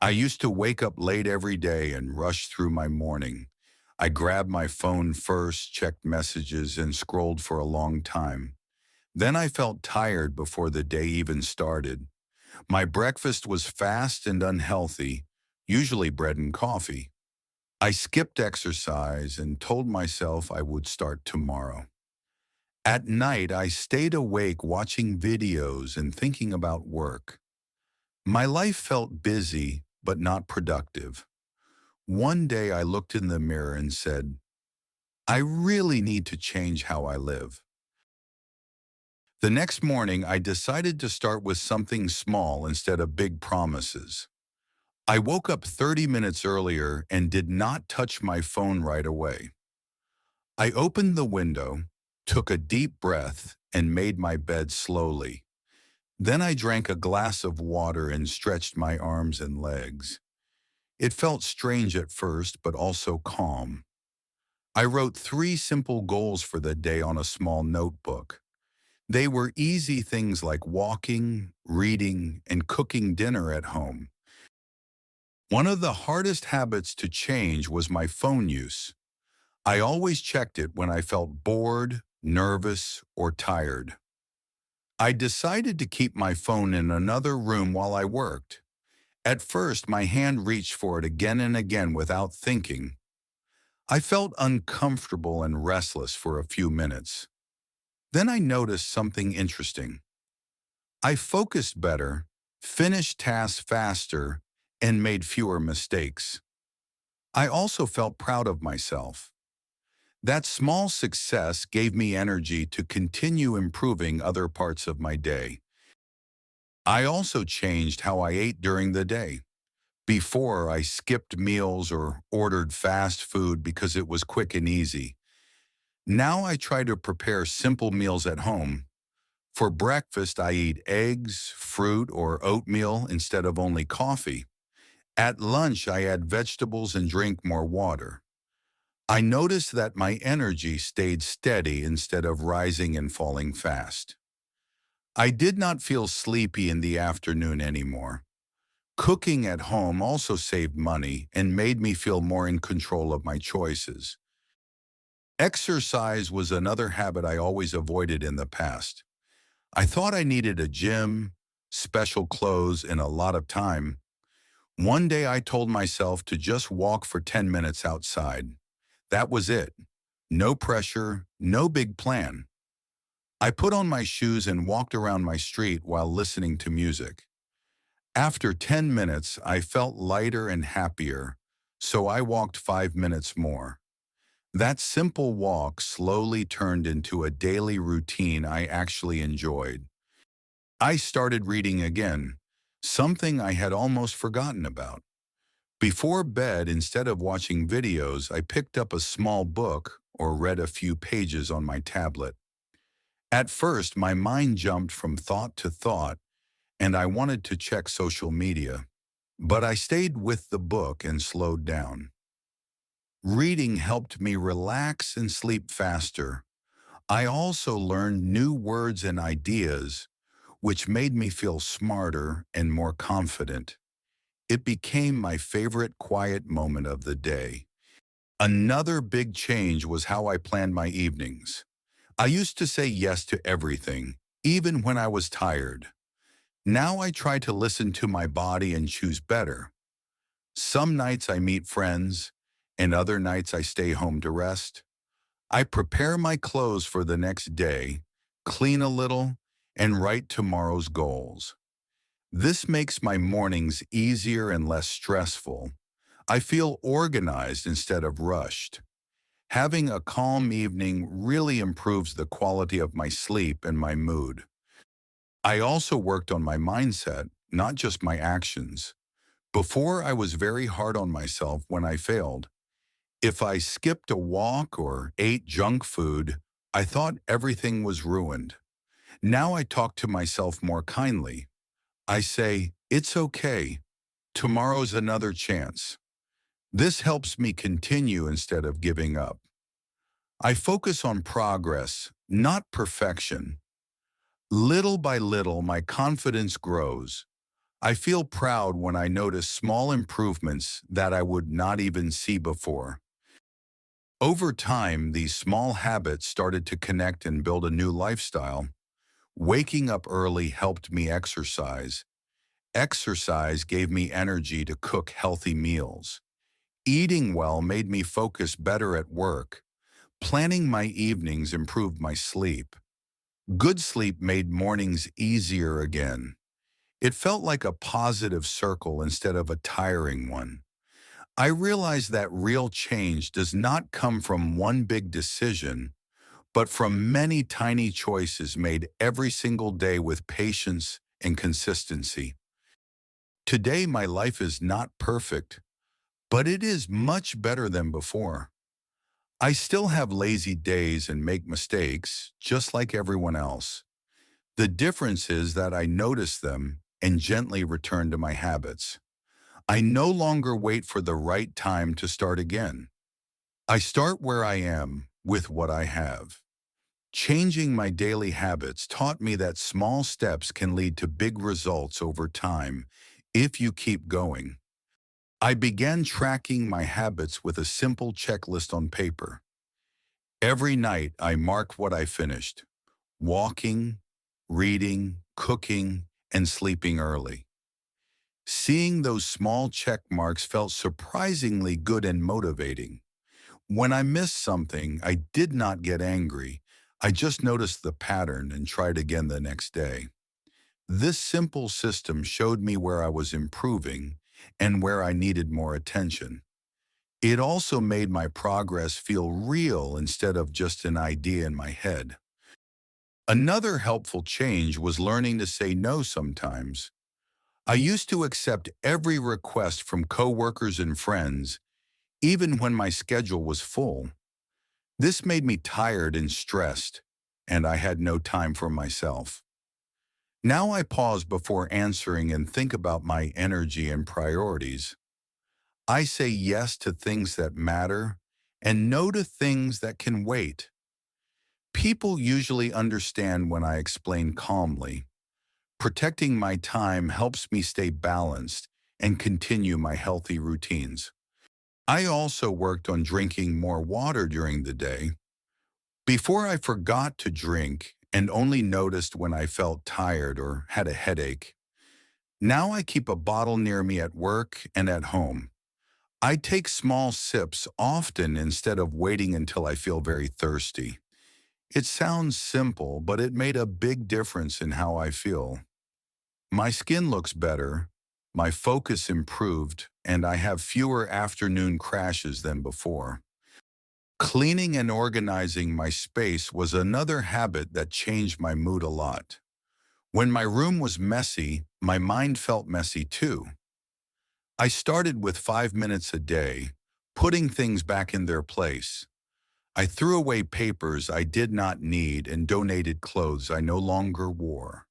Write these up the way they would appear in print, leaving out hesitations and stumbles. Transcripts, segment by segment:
I used to wake up late every day and rush through my morning. I grabbed my phone first, checked messages, and scrolled for a long time. Then I felt tired before the day even started. My breakfast was fast and unhealthy, usually bread and coffee. I skipped exercise and told myself I would start tomorrow. At night, I stayed awake watching videos and thinking about work. My life felt busy, but not productive. One day I looked in the mirror and said, I really need to change how I live. The next morning, I decided to start with something small instead of big promises. I woke up 30 minutes earlier and did not touch my phone right away. I opened the window, took a deep breath, and made my bed slowly. Then I drank a glass of water and stretched my arms and legs. It felt strange at first, but also calm. I wrote 3 simple goals for the day on a small notebook. They were easy things like walking, reading, and cooking dinner at home. One of the hardest habits to change was my phone use. I always checked it when I felt bored, nervous, or tired. I decided to keep my phone in another room while I worked. At first, my hand reached for it again and again without thinking. I felt uncomfortable and restless for a few minutes. Then I noticed something interesting. I focused better, finished tasks faster, and made fewer mistakes. I also felt proud of myself. That small success gave me energy to continue improving other parts of my day. I also changed how I ate during the day. Before, I skipped meals or ordered fast food because it was quick and easy. Now I try to prepare simple meals at home. For breakfast, I eat eggs, fruit, or oatmeal instead of only coffee. At lunch, I add vegetables and drink more water. I noticed that my energy stayed steady instead of rising and falling fast. I did not feel sleepy in the afternoon anymore. Cooking at home also saved money and made me feel more in control of my choices. Exercise was another habit I always avoided in the past. I thought I needed a gym, special clothes, and a lot of time. One day I told myself to just walk for 10 minutes outside. That was it. No pressure, no big plan. I put on my shoes and walked around my street while listening to music. After 10 minutes, I felt lighter and happier, so I walked 5 minutes more. That simple walk slowly turned into a daily routine I actually enjoyed. I started reading again, something I had almost forgotten about. Before bed, instead of watching videos, I picked up a small book or read a few pages on my tablet. At first, my mind jumped from thought to thought, and I wanted to check social media. But I stayed with the book and slowed down. Reading helped me relax and sleep faster. I also learned new words and ideas, which made me feel smarter and more confident. It became my favorite quiet moment of the day. Another big change was how I planned my evenings. I used to say yes to everything, even when I was tired. Now I try to listen to my body and choose better. Some nights I meet friends, and other nights I stay home to rest. I prepare my clothes for the next day, clean a little, and write tomorrow's goals. This makes my mornings easier and less stressful. I feel organized instead of rushed. Having a calm evening really improves the quality of my sleep and my mood. I also worked on my mindset, not just my actions. Before, I was very hard on myself when I failed. If I skipped a walk or ate junk food, I thought everything was ruined. Now I talk to myself more kindly. I say, it's okay. Tomorrow's another chance. This helps me continue instead of giving up. I focus on progress, not perfection. Little by little, my confidence grows. I feel proud when I notice small improvements that I would not even see before. Over time, these small habits started to connect and build a new lifestyle. Waking up early helped me exercise. Exercise gave me energy to cook healthy meals. Eating well made me focus better at work. Planning my evenings improved my sleep. Good sleep made mornings easier again. It felt like a positive circle instead of a tiring one. I realized that real change does not come from one big decision, but from many tiny choices made every single day with patience and consistency. Today, my life is not perfect, but it is much better than before. I still have lazy days and make mistakes, just like everyone else. The difference is that I notice them and gently return to my habits. I no longer wait for the right time to start again. I start where I am with what I have. Changing my daily habits taught me that small steps can lead to big results over time if you keep going. I began tracking my habits with a simple checklist on paper. Every night I marked what I finished: walking, reading, cooking, and sleeping early. Seeing those small check marks felt surprisingly good and motivating. When I missed something, I did not get angry. I just noticed the pattern and tried again the next day. This simple system showed me where I was improving and where I needed more attention. It also made my progress feel real instead of just an idea in my head. Another helpful change was learning to say no sometimes. I used to accept every request from coworkers and friends, even when my schedule was full. This made me tired and stressed, and I had no time for myself. Now I pause before answering and think about my energy and priorities. I say yes to things that matter and no to things that can wait. People usually understand when I explain calmly. Protecting my time helps me stay balanced and continue my healthy routines. I also worked on drinking more water during the day. Before, I forgot to drink and only noticed when I felt tired or had a headache. Now I keep a bottle near me at work and at home. I take small sips often instead of waiting until I feel very thirsty. It sounds simple, but it made a big difference in how I feel. My skin looks better, my focus improved, and I have fewer afternoon crashes than before. Cleaning and organizing my space was another habit that changed my mood a lot. When my room was messy, my mind felt messy too. I started with 5 minutes a day, putting things back in their place. I threw away papers I did not need and donated clothes I no longer wore.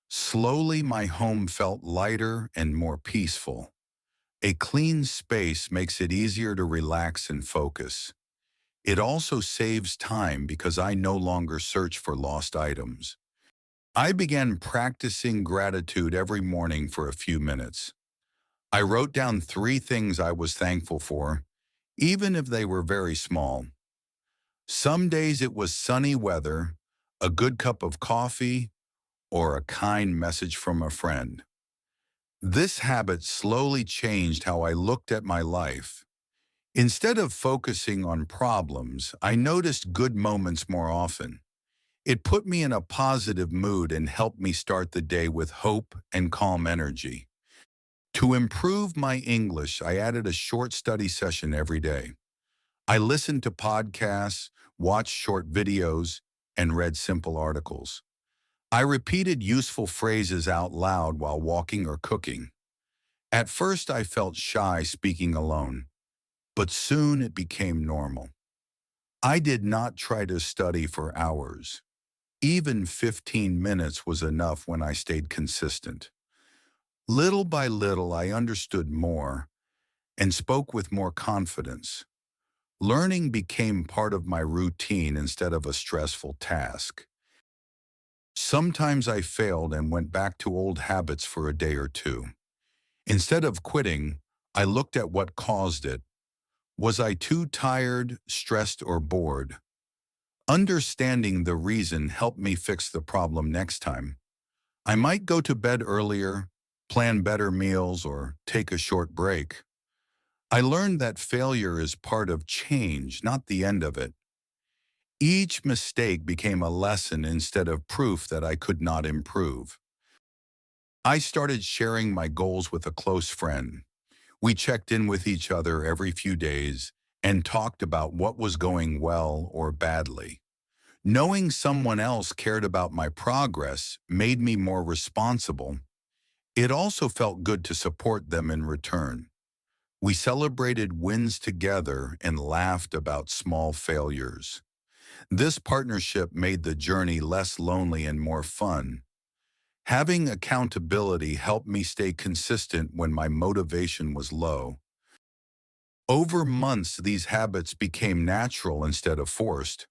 Slowly, my home felt lighter and more peaceful. A clean space makes it easier to relax and focus. It also saves time because I no longer search for lost items. I began practicing gratitude every morning for a few minutes. I wrote down 3 things I was thankful for, even if they were very small. Some days it was sunny weather, a good cup of coffee, or a kind message from a friend. This habit slowly changed how I looked at my life. Instead of focusing on problems, I noticed good moments more often. It put me in a positive mood and helped me start the day with hope and calm energy. To improve my English, I added a short study session every day. I listened to podcasts, watched short videos, and read simple articles. I repeated useful phrases out loud while walking or cooking. At first, I felt shy speaking alone, but soon it became normal. I did not try to study for hours. Even 15 minutes was enough when I stayed consistent. Little by little, I understood more and spoke with more confidence. Learning became part of my routine instead of a stressful task. Sometimes I failed and went back to old habits for a day or two. Instead of quitting, I looked at what caused it. Was I too tired, stressed, or bored? Understanding the reason helped me fix the problem next time. I might go to bed earlier, plan better meals, or take a short break. I learned that failure is part of change, not the end of it. Each mistake became a lesson instead of proof that I could not improve. I started sharing my goals with a close friend. We checked in with each other every few days and talked about what was going well or badly. Knowing someone else cared about my progress made me more responsible. It also felt good to support them in return. We celebrated wins together and laughed about small failures. This partnership made the journey less lonely and more fun. Having accountability helped me stay consistent when my motivation was low. Over months, these habits became natural instead of forced.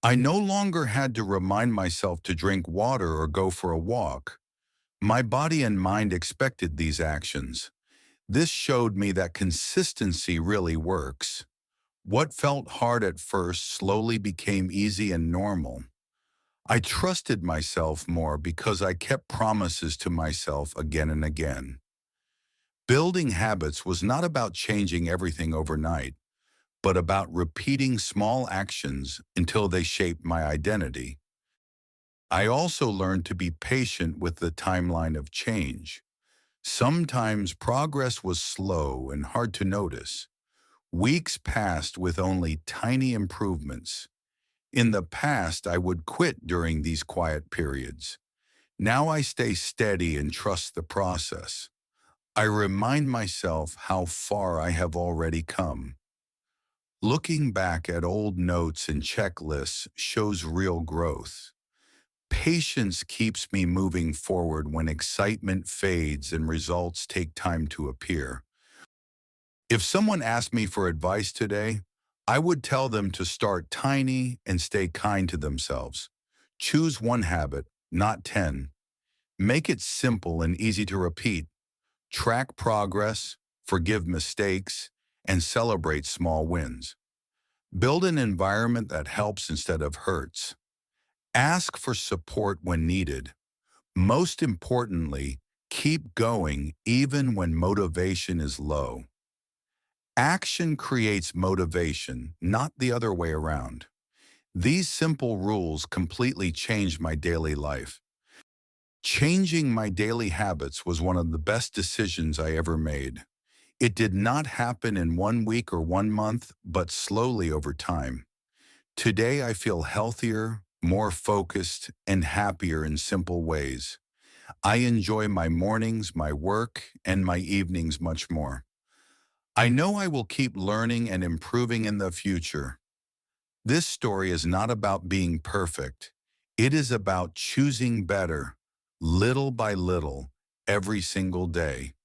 I no longer had to remind myself to drink water or go for a walk. My body and mind expected these actions. This showed me that consistency really works. What felt hard at first slowly became easy and normal. I trusted myself more because I kept promises to myself again and again. Building habits was not about changing everything overnight, but about repeating small actions until they shaped my identity. I also learned to be patient with the timeline of change. Sometimes progress was slow and hard to notice. Weeks passed with only tiny improvements. In the past, I would quit during these quiet periods. Now I stay steady and trust the process. I remind myself how far I have already come. Looking back at old notes and checklists shows real growth. Patience keeps me moving forward when excitement fades and results take time to appear. If someone asked me for advice today, I would tell them to start tiny and stay kind to themselves. Choose one habit, not 10. Make it simple and easy to repeat. Track progress, forgive mistakes, and celebrate small wins. Build an environment that helps instead of hurts. Ask for support when needed. Most importantly, keep going even when motivation is low. Action creates motivation, not the other way around. These simple rules completely changed my daily life. Changing my daily habits was one of the best decisions I ever made. It did not happen in 1 week or 1 month, but slowly over time. Today I feel healthier, more focused, and happier in simple ways. I enjoy my mornings, my work, and my evenings much more. I know I will keep learning and improving in the future. This story is not about being perfect. It is about choosing better, little by little, every single day.